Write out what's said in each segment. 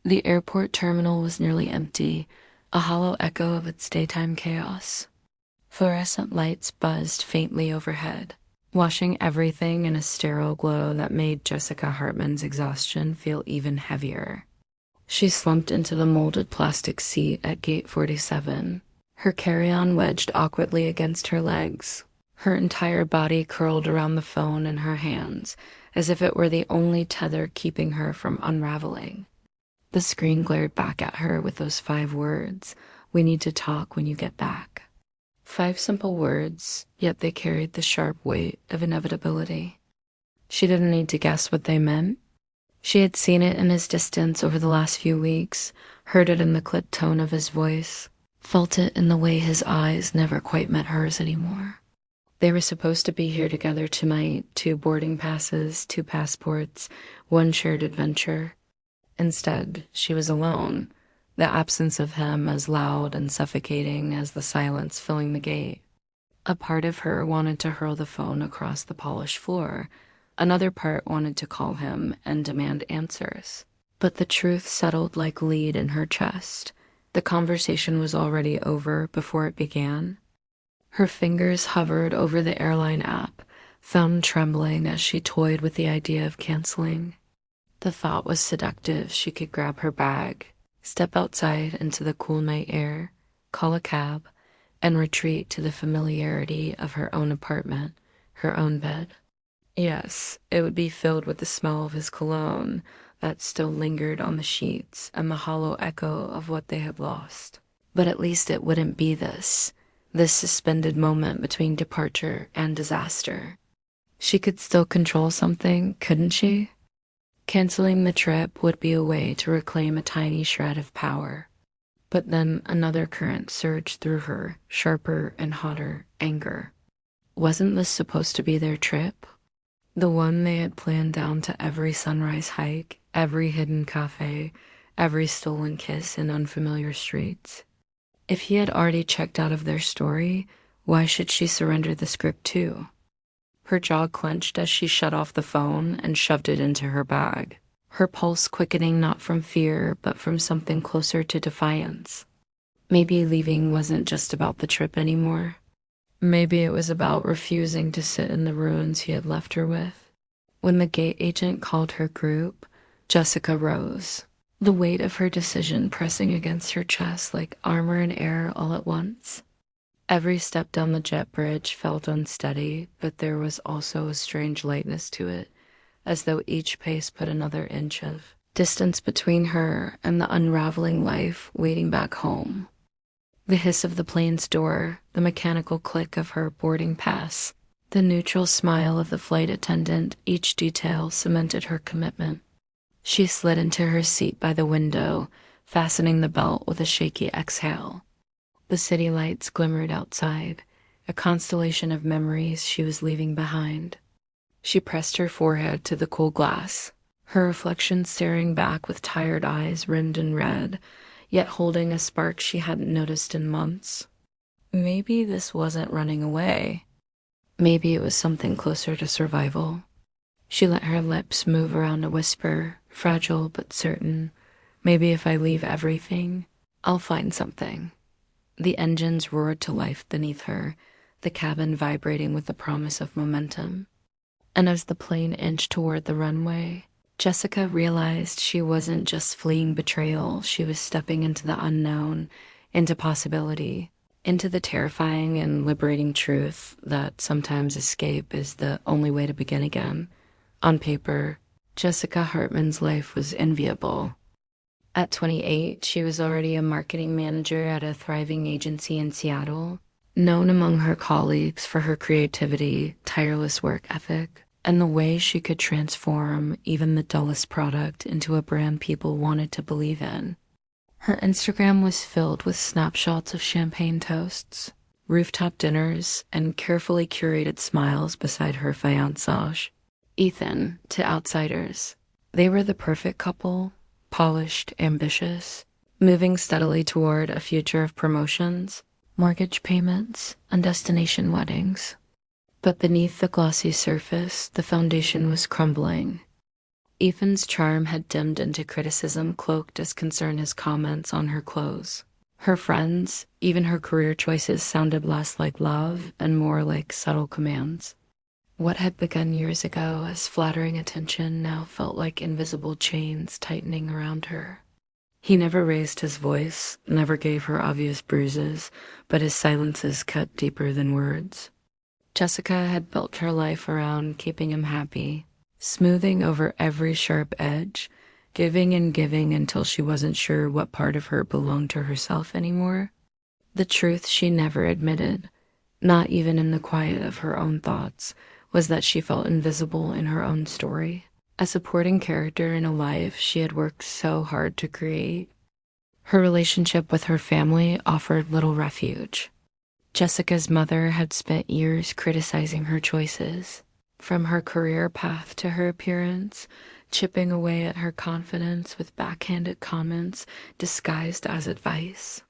The airport terminal was nearly empty, a hollow echo of its daytime chaos. Fluorescent lights buzzed faintly overhead, washing everything in a sterile glow that made Jessica Hartman's exhaustion feel even heavier. She slumped into the molded plastic seat at gate 47, her carry-on wedged awkwardly against her legs, her entire body curled around the phone in her hands, as if it were the only tether keeping her from unraveling. The screen glared back at her with those 5 words, "We need to talk when you get back." 5 simple words, yet they carried the sharp weight of inevitability. She didn't need to guess what they meant. She had seen it in his distance over the last few weeks, heard it in the clipped tone of his voice, felt it in the way his eyes never quite met hers anymore. They were supposed to be here together tonight, 2 boarding passes, 2 passports, 1 shared adventure. Instead, she was alone, the absence of him as loud and suffocating as the silence filling the gate. A part of her wanted to hurl the phone across the polished floor. Another part wanted to call him and demand answers. But the truth settled like lead in her chest. The conversation was already over before it began. Her fingers hovered over the airline app, thumb trembling as she toyed with the idea of canceling. The thought was seductive. She could grab her bag, step outside into the cool night air, call a cab, and retreat to the familiarity of her own apartment, her own bed. Yes, it would be filled with the smell of his cologne that still lingered on the sheets and the hollow echo of what they had lost. But at least it wouldn't be this suspended moment between departure and disaster. She could still control something, couldn't she? Canceling the trip would be a way to reclaim a tiny shred of power. But then another current surged through her, sharper and hotter, anger. Wasn't this supposed to be their trip? The one they had planned down to every sunrise hike, every hidden cafe, every stolen kiss in unfamiliar streets. If he had already checked out of their story, why should she surrender the script too? Her jaw clenched as she shut off the phone and shoved it into her bag, her pulse quickening not from fear, but from something closer to defiance. Maybe leaving wasn't just about the trip anymore. Maybe it was about refusing to sit in the ruins he had left her with. When the gate agent called her group, Jessica rose, the weight of her decision pressing against her chest like armor and air all at once. Every step down the jet bridge felt unsteady, but there was also a strange lightness to it, as though each pace put another inch of distance between her and the unraveling life waiting back home. The hiss of the plane's door, the mechanical click of her boarding pass, the neutral smile of the flight attendant, each detail cemented her commitment. She slid into her seat by the window, fastening the belt with a shaky exhale. The city lights glimmered outside, a constellation of memories she was leaving behind. She pressed her forehead to the cool glass, her reflection staring back with tired eyes rimmed in red, yet holding a spark she hadn't noticed in months. Maybe this wasn't running away. Maybe it was something closer to survival. She let her lips move around a whisper, fragile but certain. Maybe if I leave everything, I'll find something. The engines roared to life beneath her, the cabin vibrating with the promise of momentum. And as the plane inched toward the runway, Jessica realized she wasn't just fleeing betrayal, she was stepping into the unknown, into possibility, into the terrifying and liberating truth that sometimes escape is the only way to begin again. On paper, Jessica Hartman's life was enviable. At 28, she was already a marketing manager at a thriving agency in Seattle, known among her colleagues for her creativity, tireless work ethic, and the way she could transform even the dullest product into a brand people wanted to believe in. Her Instagram was filled with snapshots of champagne toasts, rooftop dinners, and carefully curated smiles beside her fiancé, Ethan. To outsiders, they were the perfect couple. Polished, ambitious, moving steadily toward a future of promotions, mortgage payments, and destination weddings. But beneath the glossy surface, the foundation was crumbling. Ethan's charm had dimmed into criticism cloaked as concern his comments on her clothes. Her friends, even her career choices sounded less like love and more like subtle commands. What had begun years ago as flattering attention now felt like invisible chains tightening around her. He never raised his voice, never gave her obvious bruises, but his silences cut deeper than words. Jessica had built her life around keeping him happy, smoothing over every sharp edge, giving and giving until she wasn't sure what part of her belonged to herself anymore. The truth she never admitted, not even in the quiet of her own thoughts, was that she felt invisible in her own story, a supporting character in a life she had worked so hard to create. Her relationship with her family offered little refuge. Jessica's mother had spent years criticizing her choices, from her career path to her appearance, chipping away at her confidence with backhanded comments disguised as advice.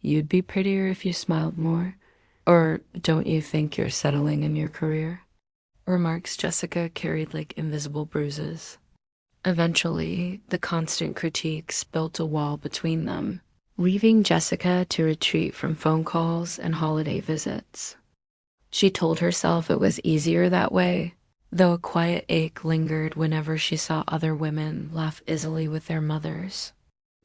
"You'd be prettier if you smiled more," or "Don't you think you're settling in your career?" Remarks Jessica carried like invisible bruises. Eventually, the constant critiques built a wall between them, leaving Jessica to retreat from phone calls and holiday visits. She told herself it was easier that way, though a quiet ache lingered whenever she saw other women laugh easily with their mothers.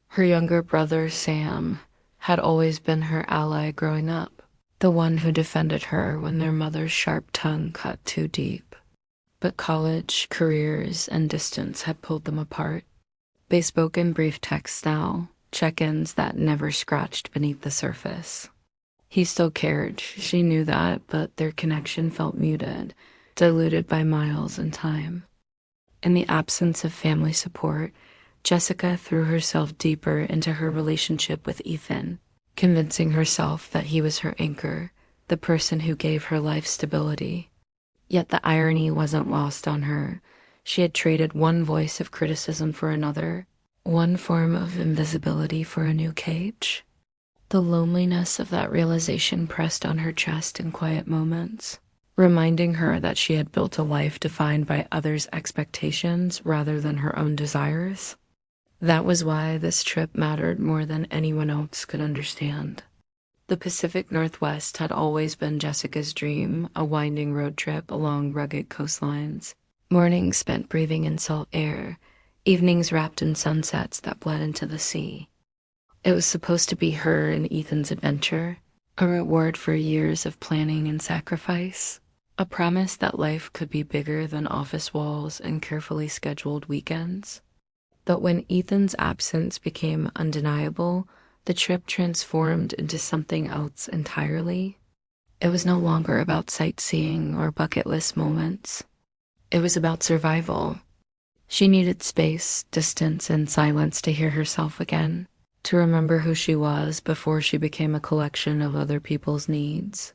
Her younger brother, Sam, had always been her ally growing up, the one who defended her when their mother's sharp tongue cut too deep. But college, careers, and distance had pulled them apart. They spoke in brief texts now, check-ins that never scratched beneath the surface. He still cared, she knew that, but their connection felt muted, diluted by miles and time. In the absence of family support, Jessica threw herself deeper into her relationship with Ethan, convincing herself that he was her anchor, the person who gave her life stability. Yet the irony wasn't lost on her. She had traded one voice of criticism for another, one form of invisibility for a new cage. The loneliness of that realization pressed on her chest in quiet moments, reminding her that she had built a life defined by others' expectations rather than her own desires. That was why this trip mattered more than anyone else could understand. The Pacific Northwest had always been Jessica's dream, a winding road trip along rugged coastlines. Mornings spent breathing in salt air, evenings wrapped in sunsets that bled into the sea. It was supposed to be her and Ethan's adventure, a reward for years of planning and sacrifice, a promise that life could be bigger than office walls and carefully scheduled weekends. But when Ethan's absence became undeniable, the trip transformed into something else entirely. It was no longer about sightseeing or bucket list moments. It was about survival. She needed space, distance, and silence to hear herself again, to remember who she was before she became a collection of other people's needs.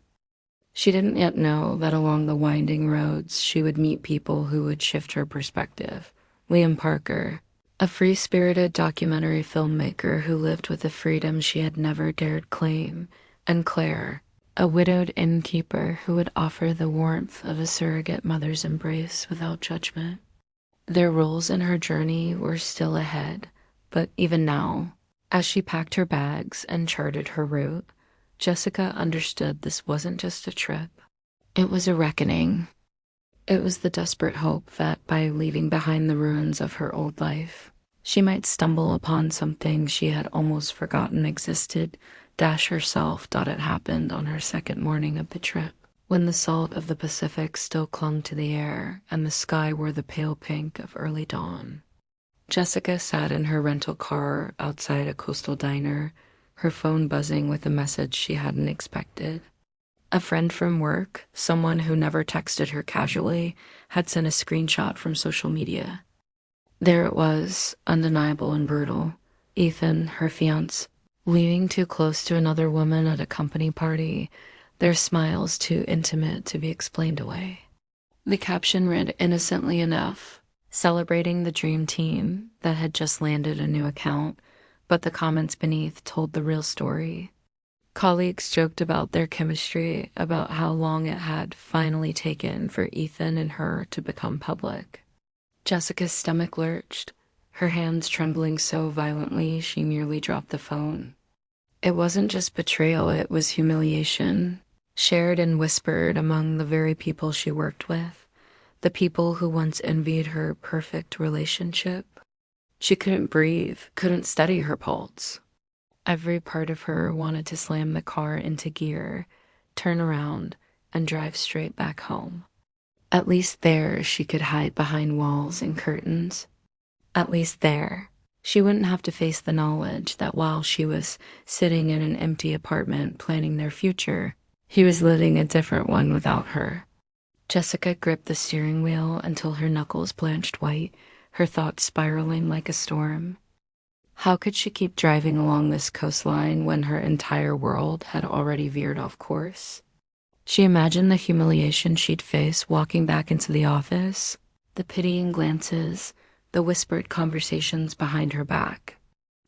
She didn't yet know that along the winding roads she would meet people who would shift her perspective. Liam Parker, a free-spirited documentary filmmaker who lived with a freedom she had never dared claim, and Claire, a widowed innkeeper who would offer the warmth of a surrogate mother's embrace without judgment. Their roles in her journey were still ahead, but even now, as she packed her bags and charted her route, Jessica understood this wasn't just a trip. It was a reckoning. It was the desperate hope that by leaving behind the ruins of her old life, she might stumble upon something she had almost forgotten existed. Dash herself thought it happened on her second morning of the trip, when the salt of the Pacific still clung to the air and the sky wore the pale pink of early dawn. Jessica sat in her rental car outside a coastal diner, her phone buzzing with a message she hadn't expected. A friend from work, someone who never texted her casually, had sent a screenshot from social media. There it was, undeniable and brutal. Ethan, her fiancé, leaning too close to another woman at a company party, their smiles too intimate to be explained away. The caption read innocently enough, celebrating the dream team that had just landed a new account, but the comments beneath told the real story. Colleagues joked about their chemistry, about how long it had finally taken for Ethan and her to become public. Jessica's stomach lurched, her hands trembling so violently she nearly dropped the phone. It wasn't just betrayal, it was humiliation, shared and whispered among the very people she worked with, the people who once envied her perfect relationship. She couldn't breathe, couldn't steady her pulse. Every part of her wanted to slam the car into gear, turn around, and drive straight back home. At least there she could hide behind walls and curtains. At least there she wouldn't have to face the knowledge that while she was sitting in an empty apartment planning their future, he was living a different one without her. Jessica gripped the steering wheel until her knuckles blanched white, her thoughts spiraling like a storm. How could she keep driving along this coastline when her entire world had already veered off course? She imagined the humiliation she'd face walking back into the office, the pitying glances, the whispered conversations behind her back.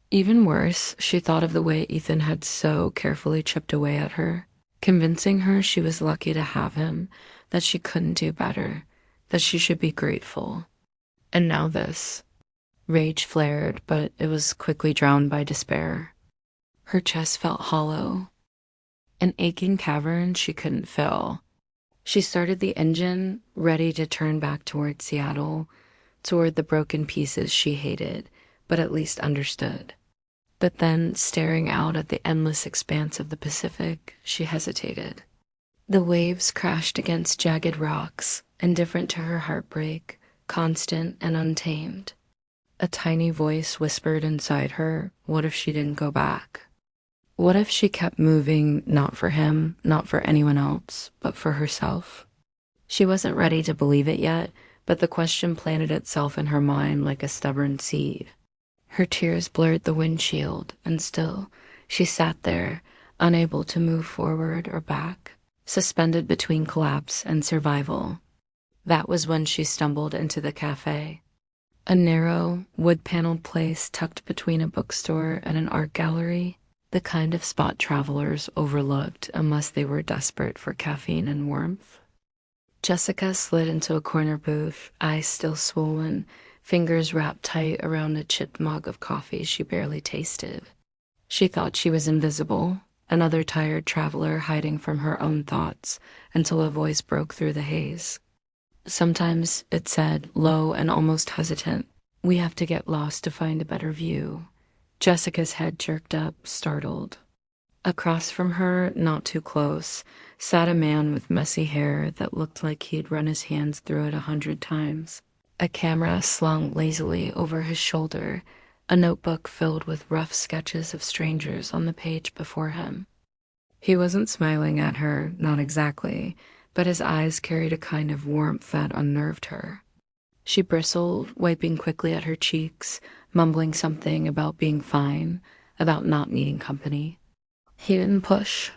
Even worse, she thought of the way Ethan had so carefully chipped away at her, convincing her she was lucky to have him, that she couldn't do better, that she should be grateful. And now this. Rage flared, but it was quickly drowned by despair. Her chest felt hollow, an aching cavern she couldn't fill. She started the engine, ready to turn back toward Seattle, toward the broken pieces she hated, but at least understood. But then, staring out at the endless expanse of the Pacific, she hesitated. The waves crashed against jagged rocks, indifferent to her heartbreak, constant and untamed. A tiny voice whispered inside her, what if she didn't go back? What if she kept moving, not for him, not for anyone else, but for herself? She wasn't ready to believe it yet, but the question planted itself in her mind like a stubborn seed. Her tears blurred the windshield, and still, she sat there, unable to move forward or back, suspended between collapse and survival. That was when she stumbled into the cafe. A narrow, wood-paneled place tucked between a bookstore and an art gallery, the kind of spot travelers overlooked unless they were desperate for caffeine and warmth. Jessica slid into a corner booth, eyes still swollen, fingers wrapped tight around a chipped mug of coffee she barely tasted. She thought she was invisible, another tired traveler hiding from her own thoughts, until a voice broke through the haze. Sometimes it said, low and almost hesitant, "We have to get lost to find a better view." Jessica's head jerked up, startled. Across from her, not too close, sat a man with messy hair that looked like he'd run his hands through it 100 times. A camera slung lazily over his shoulder, a notebook filled with rough sketches of strangers on the page before him. He wasn't smiling at her, not exactly, but his eyes carried a kind of warmth that unnerved her. She bristled, wiping quickly at her cheeks, mumbling something about being fine, about not needing company. He didn't push.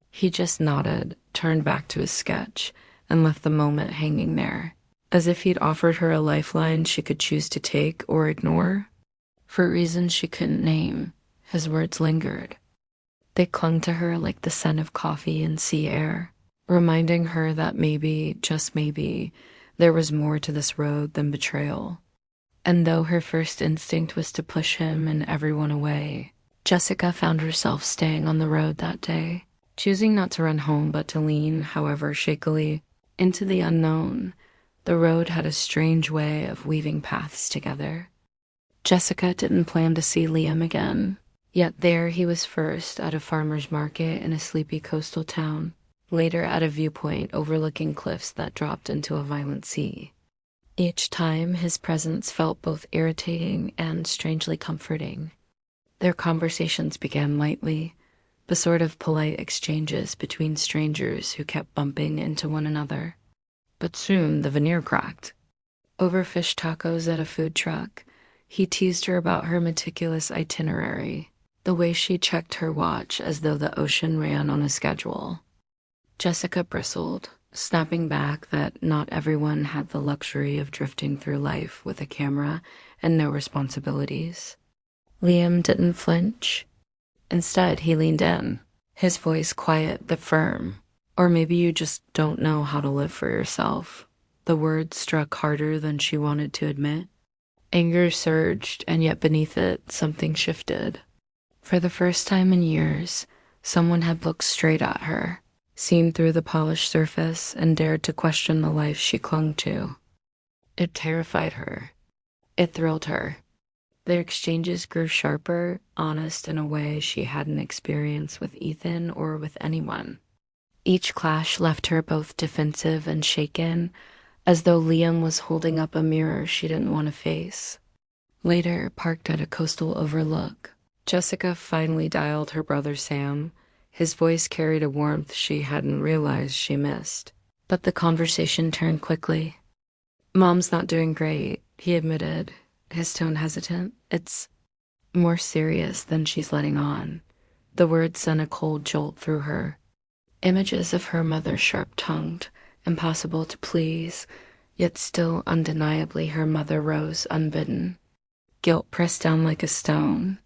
He just nodded, turned back to his sketch, and left the moment hanging there, as if he'd offered her a lifeline she could choose to take or ignore. For reasons she couldn't name, his words lingered. They clung to her like the scent of coffee and sea air, reminding her that maybe, just maybe, there was more to this road than betrayal. And though her first instinct was to push him and everyone away, Jessica found herself staying on the road that day, choosing not to run home but to lean, however shakily, into the unknown. The road had a strange way of weaving paths together. Jessica didn't plan to see Liam again, yet there he was, first at a farmer's market in a sleepy coastal town, later at a viewpoint overlooking cliffs that dropped into a violent sea. Each time, his presence felt both irritating and strangely comforting. Their conversations began lightly, the sort of polite exchanges between strangers who kept bumping into one another. But soon the veneer cracked. Over fish tacos at a food truck, he teased her about her meticulous itinerary, the way she checked her watch as though the ocean ran on a schedule. Jessica bristled, snapping back that not everyone had the luxury of drifting through life with a camera and no responsibilities. Liam didn't flinch. Instead, he leaned in, his voice quiet but firm. "Or maybe you just don't know how to live for yourself. The words struck harder than she wanted to admit. Anger surged, and yet beneath it, something shifted. For the first time in years, someone had looked straight at her, seen through the polished surface, and dared to question the life she clung to. It terrified her. It thrilled her. Their exchanges grew sharper, honest in a way she hadn't experienced with Ethan or with anyone. Each clash left her both defensive and shaken, as though Liam was holding up a mirror she didn't want to face. Later, parked at a coastal overlook, Jessica finally dialed her brother Sam. His voice carried a warmth she hadn't realized she missed. But the conversation turned quickly. "Mom's not doing great," he admitted, his tone hesitant. "It's more serious than she's letting on." The words sent a cold jolt through her. Images of her mother sharp-tongued, impossible to please, yet still undeniably her mother rose unbidden. Guilt pressed down like a stone.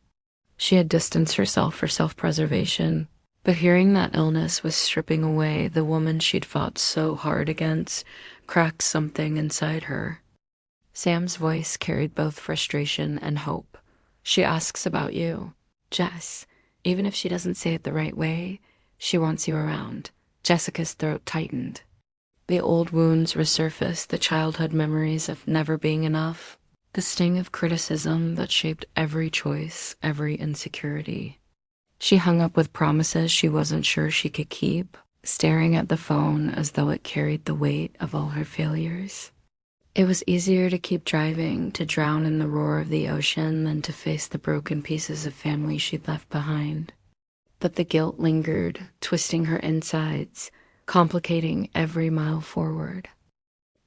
She had distanced herself for self-preservation, but hearing that illness was stripping away the woman she'd fought so hard against cracked something inside her. Sam's voice carried both frustration and hope. "She asks about you, Jess. Even if she doesn't say it the right way, she wants you around." Jessica's throat tightened. The old wounds resurfaced, the childhood memories of never being enough, the sting of criticism that shaped every choice, every insecurity. She hung up with promises she wasn't sure she could keep, staring at the phone as though it carried the weight of all her failures. It was easier to keep driving, to drown in the roar of the ocean, than to face the broken pieces of family she'd left behind. But the guilt lingered, twisting her insides, complicating every mile forward.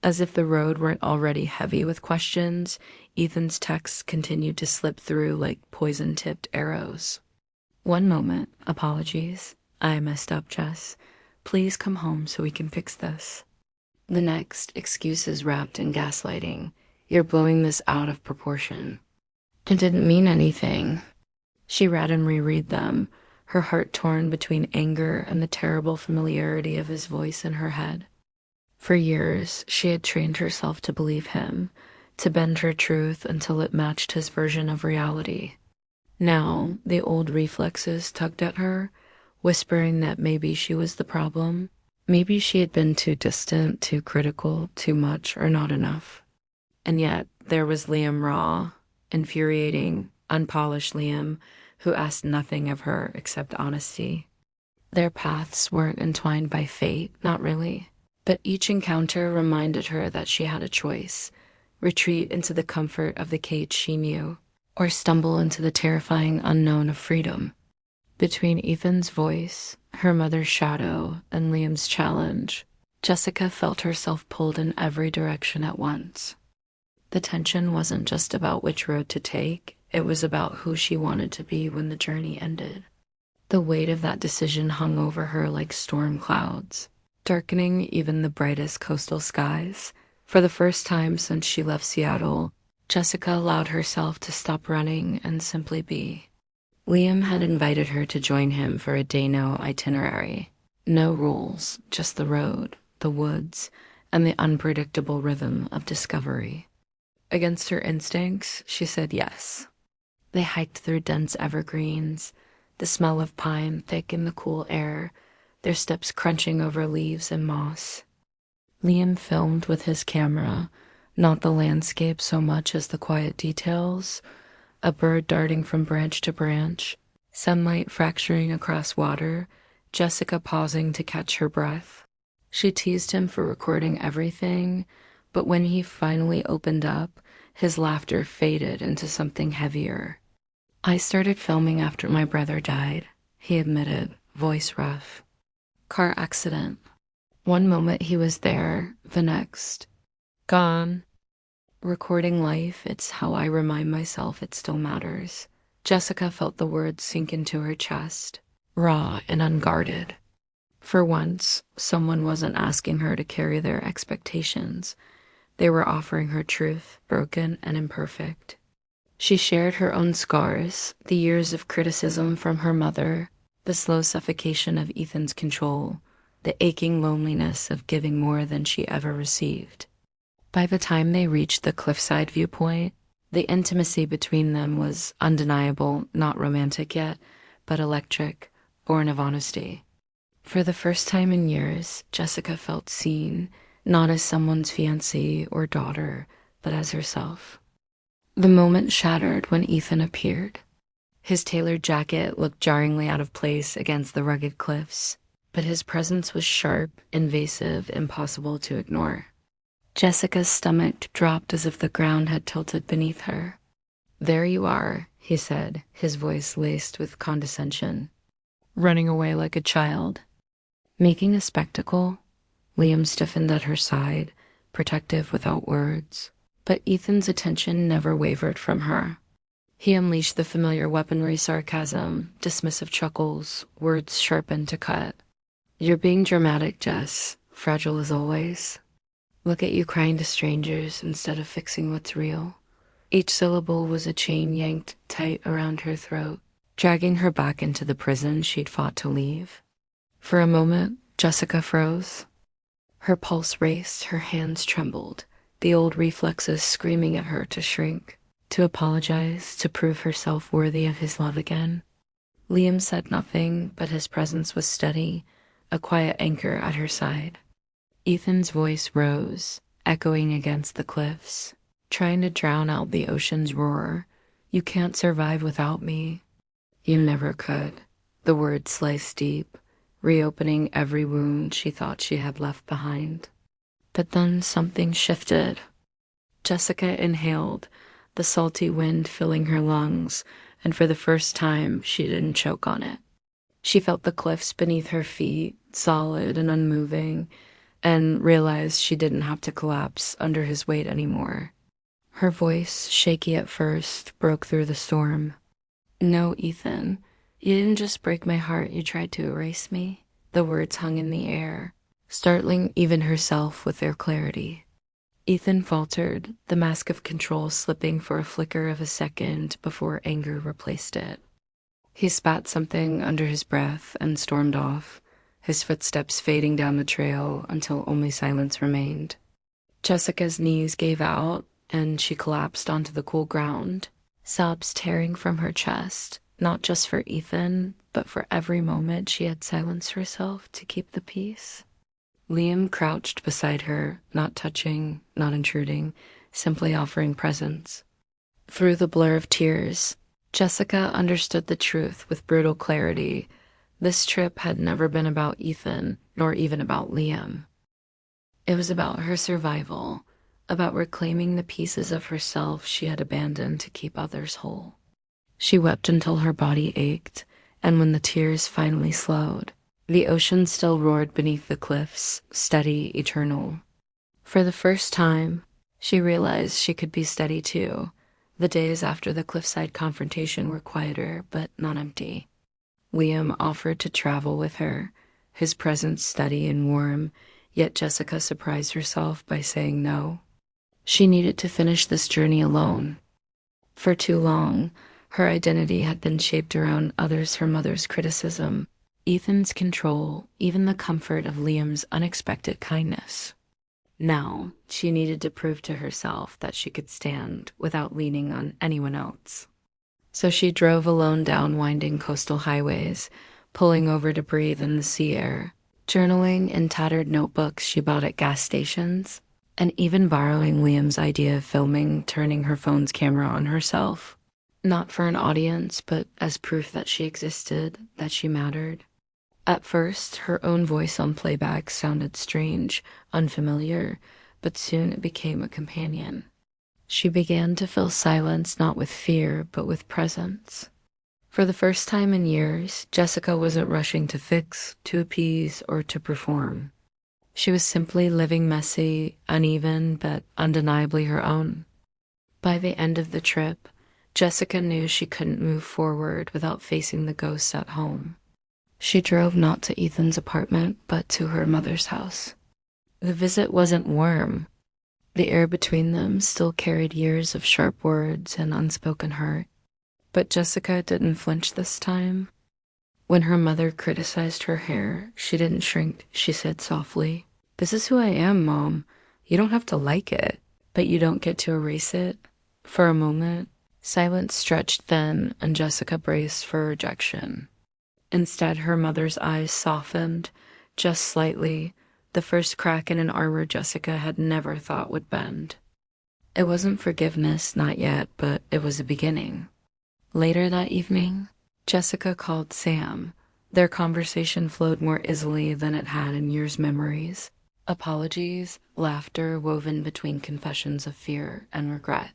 As if the road weren't already heavy with questions, Ethan's texts continued to slip through like poison-tipped arrows. One moment, "Apologies. I messed up, Jess. Please come home so we can fix this." The next, excuses wrapped in gaslighting. "You're blowing this out of proportion." It didn't mean anything. She read and reread them, her heart torn between anger and the terrible familiarity of his voice in her head. For years, she had trained herself to believe him, to bend her truth until it matched his version of reality. Now, the old reflexes tugged at her, whispering that maybe she was the problem. Maybe she had been too distant, too critical, too much, or not enough. And yet, there was Liam Raw, infuriating, unpolished Liam, who asked nothing of her except honesty. Their paths weren't entwined by fate, not really. But each encounter reminded her that she had a choice: retreat into the comfort of the cage she knew, or stumble into the terrifying unknown of freedom. Between Ethan's voice, her mother's shadow, and Liam's challenge, Jessica felt herself pulled in every direction at once. The tension wasn't just about which road to take, it was about who she wanted to be when the journey ended. The weight of that decision hung over her like storm clouds, darkening even the brightest coastal skies. For the first time since she left Seattle, Jessica allowed herself to stop running and simply be. Liam had invited her to join him for a day-no itinerary. No rules, just the road, the woods, and the unpredictable rhythm of discovery. Against her instincts, she said yes. They hiked through dense evergreens, the smell of pine thick in the cool air, their steps crunching over leaves and moss. Liam filmed with his camera, not the landscape so much as the quiet details: a bird darting from branch to branch, sunlight fracturing across water, Jessica pausing to catch her breath. She teased him for recording everything, but when he finally opened up, his laughter faded into something heavier. "I started filming after my brother died," he admitted, voice rough. "Car accident. One moment he was there, the next, gone. Recording life, it's how I remind myself it still matters." Jessica felt the words sink into her chest, raw and unguarded. For once, someone wasn't asking her to carry their expectations. They were offering her truth, broken and imperfect. She shared her own scars, the years of criticism from her mother, the slow suffocation of Ethan's control, the aching loneliness of giving more than she ever received. By the time they reached the cliffside viewpoint, the intimacy between them was undeniable, not romantic yet, but electric, born of honesty. For the first time in years, Jessica felt seen, not as someone's fiancée or daughter, but as herself. The moment shattered when Ethan appeared. His tailored jacket looked jarringly out of place against the rugged cliffs, but his presence was sharp, invasive, impossible to ignore. Jessica's stomach dropped as if the ground had tilted beneath her. "There you are," he said, his voice laced with condescension. "Running away like a child." Making a spectacle, Liam stiffened at her side, protective without words. But Ethan's attention never wavered from her. He unleashed the familiar weaponry sarcasm, dismissive chuckles, words sharpened to cut. "You're being dramatic, Jess, fragile as always. Look at you crying to strangers instead of fixing what's real." Each syllable was a chain yanked tight around her throat, dragging her back into the prison she'd fought to leave. For a moment, Jessica froze. Her pulse raced, her hands trembled, the old reflexes screaming at her to shrink, to apologize, to prove herself worthy of his love again. Liam said nothing, but his presence was steady, a quiet anchor at her side. Ethan's voice rose, echoing against the cliffs, trying to drown out the ocean's roar. "You can't survive without me." "You never could." The words sliced deep, reopening every wound she thought she had left behind. But then something shifted. Jessica inhaled, the salty wind filling her lungs, and for the first time, she didn't choke on it. She felt the cliffs beneath her feet, solid and unmoving, and realized she didn't have to collapse under his weight anymore. Her voice, shaky at first, broke through the storm. "No, Ethan, you didn't just break my heart, you tried to erase me." The words hung in the air, startling even herself with their clarity. Ethan faltered, the mask of control slipping for a flicker of a second before anger replaced it. He spat something under his breath and stormed off, his footsteps fading down the trail until only silence remained. Jessica's knees gave out, and she collapsed onto the cool ground, sobs tearing from her chest, not just for Ethan, but for every moment she had silenced herself to keep the peace. Liam crouched beside her, not touching, not intruding, simply offering presence. Through the blur of tears, Jessica understood the truth with brutal clarity. This trip had never been about Ethan, nor even about Liam. It was about her survival, about reclaiming the pieces of herself she had abandoned to keep others whole. She wept until her body ached, and when the tears finally slowed, the ocean still roared beneath the cliffs, steady, eternal. For the first time, she realized she could be steady too. The days after the cliffside confrontation were quieter, but not empty. Liam offered to travel with her, his presence steady and warm, yet Jessica surprised herself by saying no. She needed to finish this journey alone. For too long, her identity had been shaped around others, her mother's criticism, Ethan's control, even the comfort of Liam's unexpected kindness. Now, she needed to prove to herself that she could stand without leaning on anyone else. So she drove alone down winding coastal highways, pulling over to breathe in the sea air, journaling in tattered notebooks she bought at gas stations, and even borrowing Liam's idea of filming, turning her phone's camera on herself. Not for an audience, but as proof that she existed, that she mattered. At first, her own voice on playback sounded strange, unfamiliar, but soon it became a companion. She began to fill silence not with fear, but with presence. For the first time in years, Jessica wasn't rushing to fix, to appease, or to perform. She was simply living messy, uneven, but undeniably her own. By the end of the trip, Jessica knew she couldn't move forward without facing the ghosts at home. She drove not to Ethan's apartment, but to her mother's house. The visit wasn't warm. The air between them still carried years of sharp words and unspoken hurt. But Jessica didn't flinch this time. When her mother criticized her hair, she didn't shrink. She said softly, "This is who I am, Mom. You don't have to like it." but you don't get to erase it. For a moment, silence stretched thin and Jessica braced for rejection. Instead, her mother's eyes softened, just slightly, the first crack in an armor Jessica had never thought would bend. It wasn't forgiveness, not yet, but it was a beginning. Later that evening, Jessica called Sam. Their conversation flowed more easily than it had in years' memories. Apologies, laughter woven between confessions of fear and regret.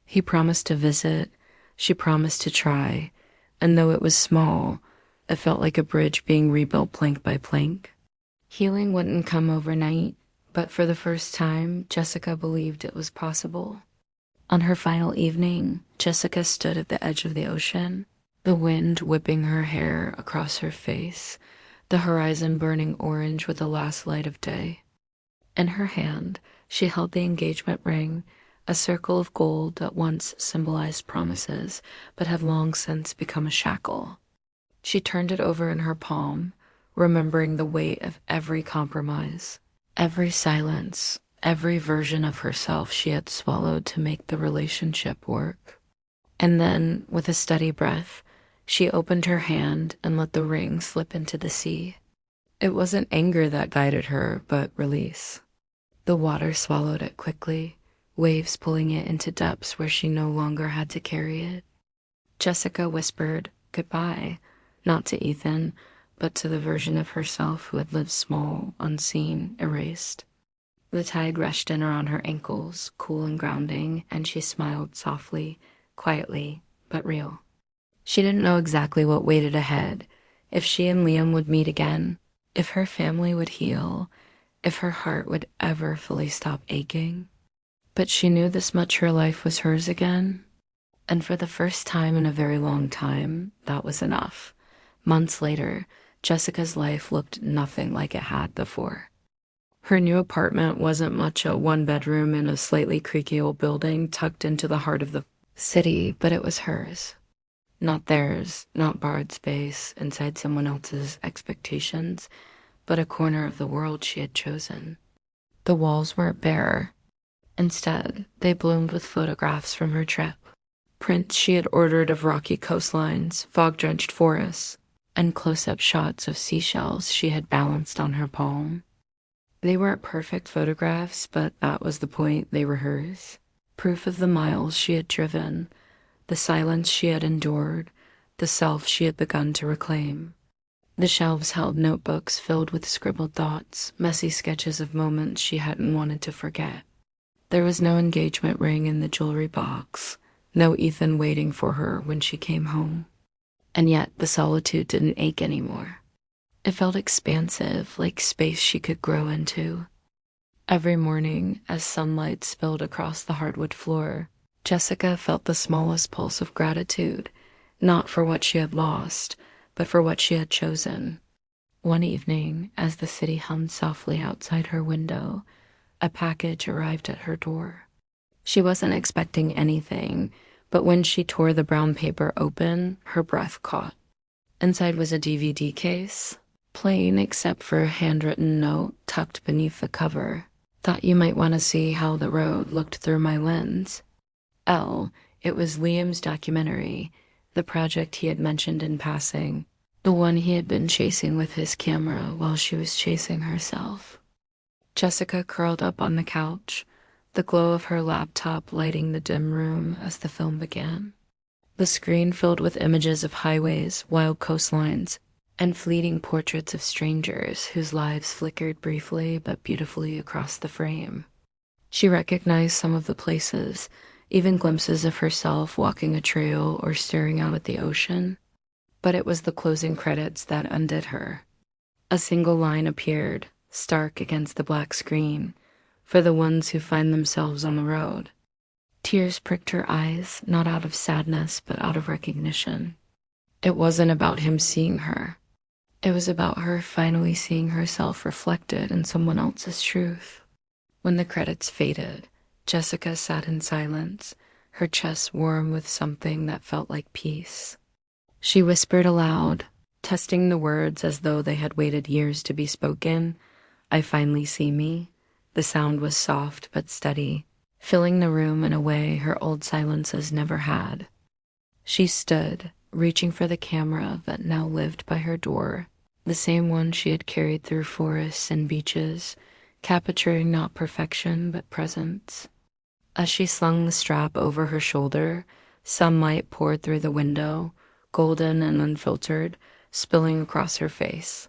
He promised to visit, she promised to try, and though it was small, it felt like a bridge being rebuilt plank by plank. Healing wouldn't come overnight, but for the first time, Jessica believed it was possible. On her final evening, Jessica stood at the edge of the ocean, the wind whipping her hair across her face, the horizon burning orange with the last light of day. In her hand, she held the engagement ring, a circle of gold that once symbolized promises, but had long since become a shackle. She turned it over in her palm, remembering the weight of every compromise, every silence, every version of herself she had swallowed to make the relationship work. And then, with a steady breath, she opened her hand and let the ring slip into the sea. It wasn't anger that guided her, but release. The water swallowed it quickly, waves pulling it into depths where she no longer had to carry it. Jessica whispered goodbye, not to Ethan, but to the version of herself who had lived small, unseen, erased. The tide rushed in around her ankles, cool and grounding, and she smiled softly, quietly, but real. She didn't know exactly what waited ahead, if she and Liam would meet again, if her family would heal, if her heart would ever fully stop aching. But she knew this much: her life was hers again. And for the first time in a very long time, that was enough. Months later, Jessica's life looked nothing like it had before. Her new apartment wasn't much a one-bedroom in a slightly creaky old building tucked into the heart of the city, but it was hers. Not theirs, not borrowed space inside someone else's expectations, but a corner of the world she had chosen. The walls weren't bare. Instead, they bloomed with photographs from her trip. Prints she had ordered of rocky coastlines, fog-drenched forests, and close-up shots of seashells she had balanced on her palm. They weren't perfect photographs, but that was the point: they were hers. Proof of the miles she had driven, the silence she had endured, the self she had begun to reclaim. The shelves held notebooks filled with scribbled thoughts, messy sketches of moments she hadn't wanted to forget. There was no engagement ring in the jewelry box, no Ethan waiting for her when she came home. And yet the solitude didn't ache anymore. It felt expansive, like space she could grow into. Every morning, as sunlight spilled across the hardwood floor, Jessica felt the smallest pulse of gratitude, not for what she had lost, but for what she had chosen. One evening, as the city hummed softly outside her window, a package arrived at her door. She wasn't expecting anything, but when she tore the brown paper open, her breath caught. Inside was a DVD case, plain except for a handwritten note tucked beneath the cover. Thought you might want to see how the road looked through my lens. It was Liam's documentary, the project he had mentioned in passing, the one he had been chasing with his camera while she was chasing herself. Jessica curled up on the couch, the glow of her laptop lighting the dim room as the film began. The screen filled with images of highways, wild coastlines, and fleeting portraits of strangers whose lives flickered briefly but beautifully across the frame. She recognized some of the places, even glimpses of herself walking a trail or staring out at the ocean. But it was the closing credits that undid her. A single line appeared, stark against the black screen, for the ones who find themselves on the road. Tears pricked her eyes, not out of sadness, but out of recognition. It wasn't about him seeing her. It was about her finally seeing herself reflected in someone else's truth. When the credits faded, Jessica sat in silence, her chest warm with something that felt like peace. She whispered aloud, testing the words as though they had waited years to be spoken. "I finally see me." The sound was soft but steady, filling the room in a way her old silences never had. She stood, reaching for the camera that now lived by her door, the same one she had carried through forests and beaches, capturing not perfection but presence. As she slung the strap over her shoulder, sunlight poured through the window, golden and unfiltered, spilling across her face.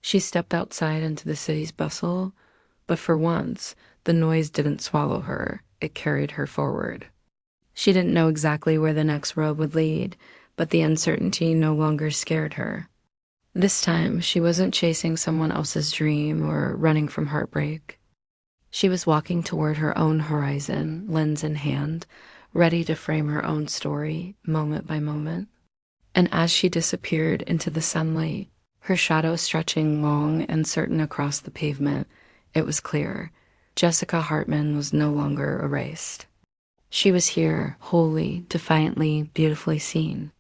She stepped outside into the city's bustle, but for once, the noise didn't swallow her, it carried her forward. She didn't know exactly where the next road would lead, but the uncertainty no longer scared her. This time, she wasn't chasing someone else's dream or running from heartbreak. She was walking toward her own horizon, lens in hand, ready to frame her own story, moment by moment. And as she disappeared into the sunlight, her shadow stretching long and certain across the pavement, it was clear Jessica Hartman was no longer erased. She was here, wholly, defiantly, beautifully seen.